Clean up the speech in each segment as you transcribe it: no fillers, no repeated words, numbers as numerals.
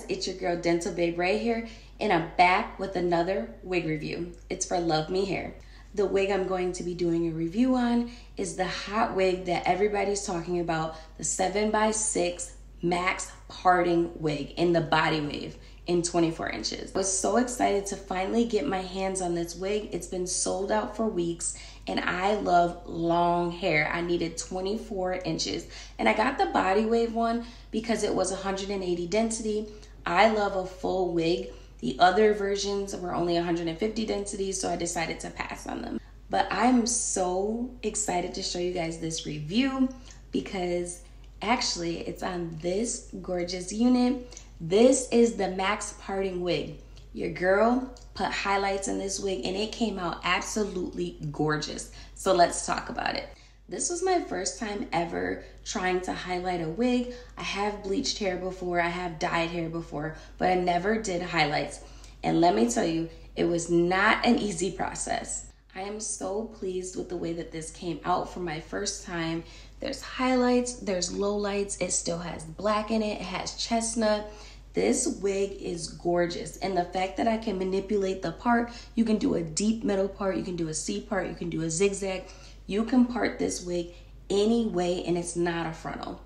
it's your girl Dental Babe right here, and I'm back with another wig review. It's for Luvmehair. The wig I'm going to be doing a review on is the hot wig that everybody's talking about, the 7x6 max parting wig in the body wave in 24 inches. I was so excited to finally get my hands on this wig. It's been sold out for weeks, and I love long hair. I needed 24 inches, and I got the body wave one because it was 180 density. I love a full wig. The other versions were only 150 density, so I decided to pass on them. But I'm so excited to show you guys this review because actually it's on this gorgeous unit. This is the max parting wig. Your girl put highlights in this wig and it came out absolutely gorgeous. So let's talk about it. This was my first time ever trying to highlight a wig. I have bleached hair before, I have dyed hair before, but I never did highlights. And let me tell you, it was not an easy process. I am so pleased with the way that this came out for my first time. There's highlights, there's lowlights, it still has black in it, it has chestnut. This wig is gorgeous, and the fact that I can manipulate the part, you can do a deep middle part, you can do a C part, you can do a zigzag. You can part this wig any way, and it's not a frontal.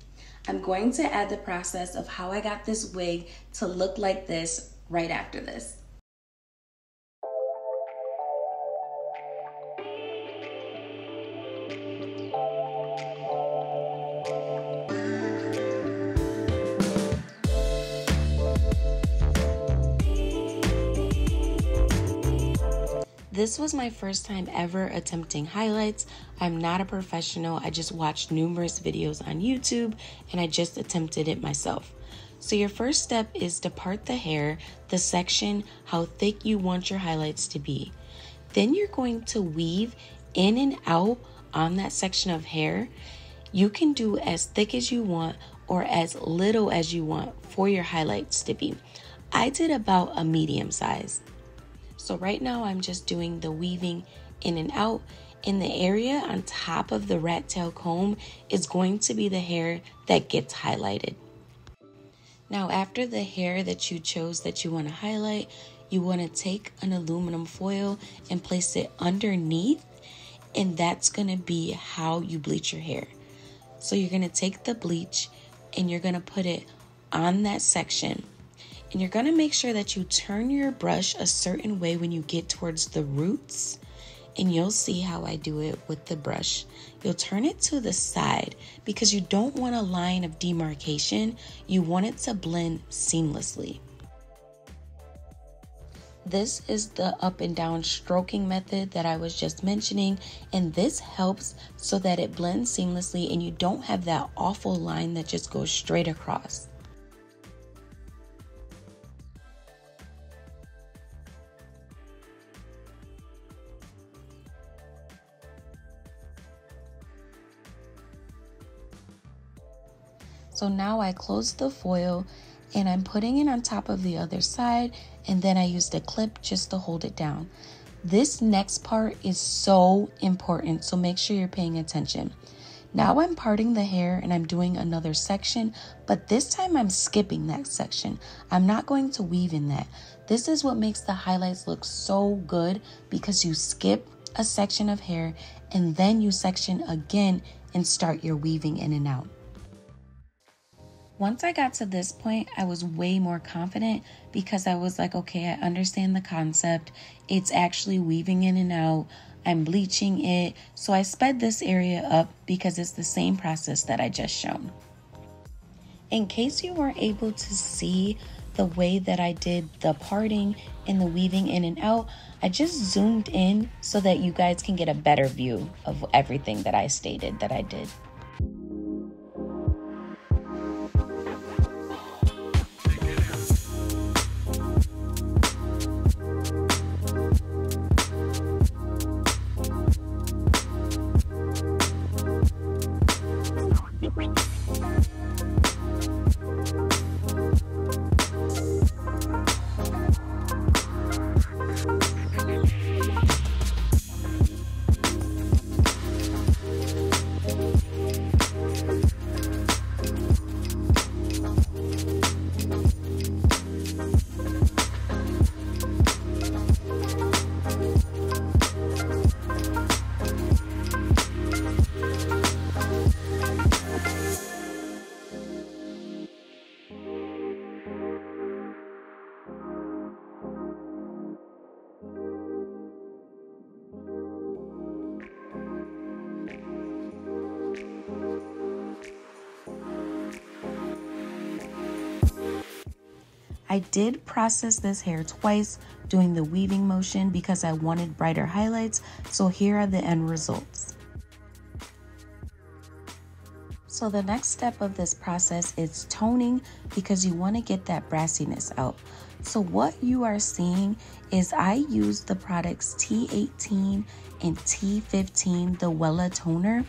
I'm going to add the process of how I got this wig to look like this right after this. This was my first time ever attempting highlights. I'm not a professional. I just watched numerous videos on YouTube and I just attempted it myself. So your first step is to part the hair, the section, how thick you want your highlights to be. Then you're going to weave in and out on that section of hair. You can do as thick as you want or as little as you want for your highlights to be. I did about a medium size. So right now I'm just doing the weaving in and out. In the area on top of the rat tail comb is going to be the hair that gets highlighted. Now after the hair that you chose that you want to highlight, you want to take an aluminum foil and place it underneath, and that's going to be how you bleach your hair. So you're going to take the bleach and you're going to put it on that section. And you're going to make sure that you turn your brush a certain way when you get towards the roots. And you'll see how I do it with the brush. You'll turn it to the side because you don't want a line of demarcation. You want it to blend seamlessly. This is the up and down stroking method that I was just mentioning. And this helps so that it blends seamlessly and you don't have that awful line that just goes straight across. So now I closed the foil and I'm putting it on top of the other side, and then I used a clip just to hold it down. This next part is so important, so make sure you're paying attention. Now I'm parting the hair and I'm doing another section, but this time I'm skipping that section. I'm not going to weave in that. This is what makes the highlights look so good, because you skip a section of hair and then you section again and start your weaving in and out. Once I got to this point, I was way more confident because I was like, okay, I understand the concept. It's actually weaving in and out. I'm bleaching it. So I sped this area up because it's the same process that I just shown. In case you weren't able to see the way that I did the parting and the weaving in and out, I just zoomed in so that you guys can get a better view of everything that I stated that I did. I did process this hair twice, doing the weaving motion because I wanted brighter highlights, so here are the end results. So the next step of this process is toning because you want to get that brassiness out. So what you are seeing is I used the products T18 and T15, the Wella toner,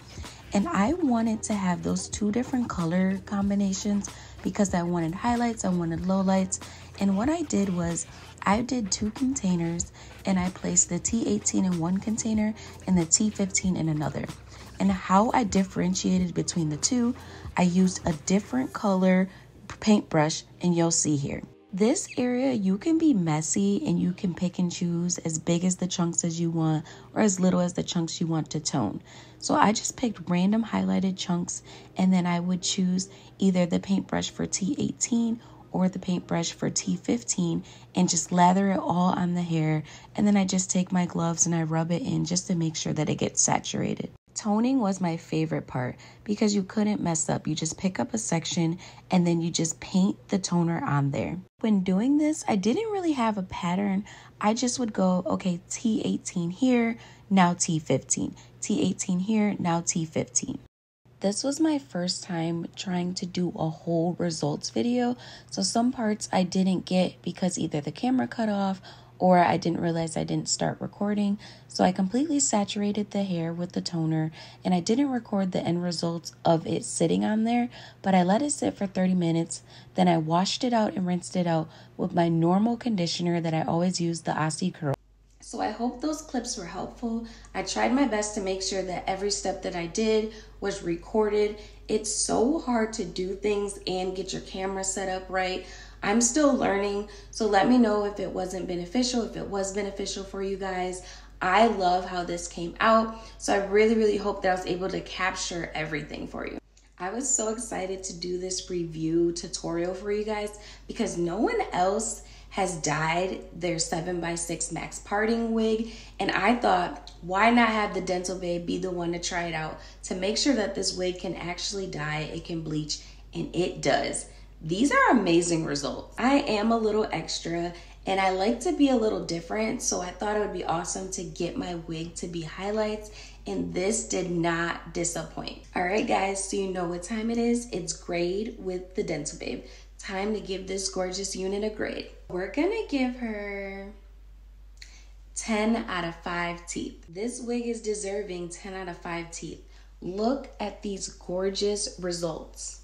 and I wanted to have those two different color combinations because I wanted highlights, I wanted lowlights, and what I did was I did 2 containers and I placed the T18 in one container and the T15 in another. And how I differentiated between the two, I used a different color paintbrush, and you'll see here. This area, you can be messy and you can pick and choose as big as the chunks as you want or as little as the chunks you want to tone. So I just picked random highlighted chunks, and then I would choose either the paintbrush for T18 or the paintbrush for T15 and just lather it all on the hair. And then I just take my gloves and I rub it in just to make sure that it gets saturated. Toning was my favorite part because you couldn't mess up. You just pick up a section and then you just paint the toner on there. When doing this, I didn't really have a pattern. I just would go, okay, T18 here, now T15. T18 here, now T15. This was my first time trying to do a whole results video. So some parts I didn't get because either the camera cut off or I didn't realize I didn't start recording. So I completely saturated the hair with the toner, and I didn't record the end results of it sitting on there, but I let it sit for 30 minutes. Then I washed it out and rinsed it out with my normal conditioner that I always use, the Aussie Curl. So I hope those clips were helpful. I tried my best to make sure that every step that I did was recorded. It's so hard to do things and get your camera set up right. I'm still learning, so let me know if it wasn't beneficial, if it was beneficial for you guys. I love how this came out, so I really hope that I was able to capture everything for you. I was so excited to do this review tutorial for you guys because no one else has dyed their 7x6 max parting wig, and I thought, why not have the Dental Babe be the one to try it out to make sure that this wig can actually dye, it can bleach, and it does. These are amazing results. I am a little extra and I like to be a little different, so I thought it would be awesome to get my wig to be highlights, and this did not disappoint. All right guys, so you know what time it is. It's grade with the Dental Babe. Time to give this gorgeous unit a grade. We're gonna give her 10 out of 5 teeth. This wig is deserving 10 out of 5 teeth. Look at these gorgeous results.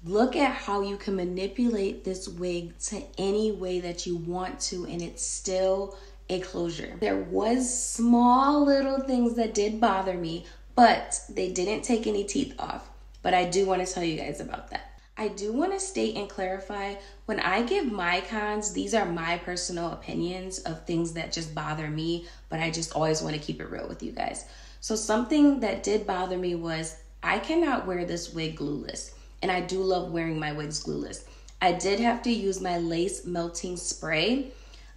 Look at how you can manipulate this wig to any way that you want to, and it's still a closure. There was small little things that did bother me, but they didn't take any teeth off. But I do want to tell you guys about that. I do want to state and clarify, when I give my cons, these are my personal opinions of things that just bother me, but I just always want to keep it real with you guys. So something that did bother me was I cannot wear this wig glueless. And I do love wearing my wigs glueless. I did have to use my lace melting spray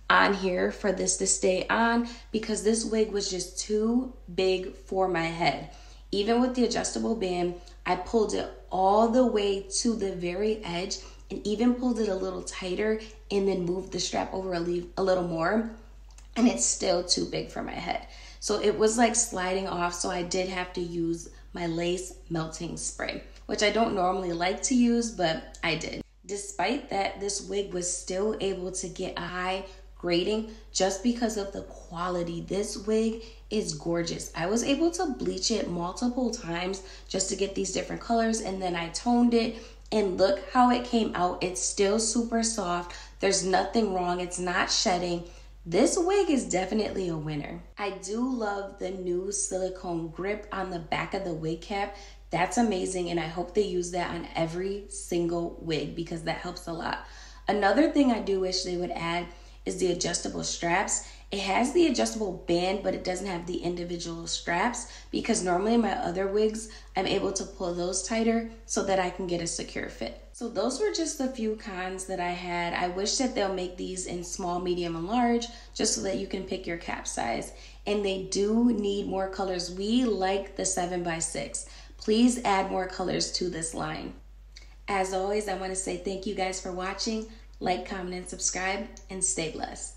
on here for this to stay on because this wig was just too big for my head. Even with the adjustable band, I pulled it all the way to the very edge and even pulled it a little tighter and then moved the strap over a little more, and it's still too big for my head. So it was like sliding off, so I did have to use my lace melting spray, which I don't normally like to use, but I did. Despite that, this wig was still able to get a high grading just because of the quality. This wig is gorgeous. I was able to bleach it multiple times just to get these different colors, and then I toned it, and look how it came out. It's still super soft. There's nothing wrong. It's not shedding. This wig is definitely a winner. I do love the new silicone grip on the back of the wig cap. That's amazing, and I hope they use that on every single wig because that helps a lot. Another thing I do wish they would add is the adjustable straps. It has the adjustable band, but it doesn't have the individual straps because normally in my other wigs, I'm able to pull those tighter so that I can get a secure fit. So those were just a few cons that I had. I wish that they'll make these in small, medium, and large just so that you can pick your cap size. And they do need more colors. We like the 7x6. Please add more colors to this line. As always, I want to say thank you guys for watching. Like, comment, and subscribe, and stay blessed.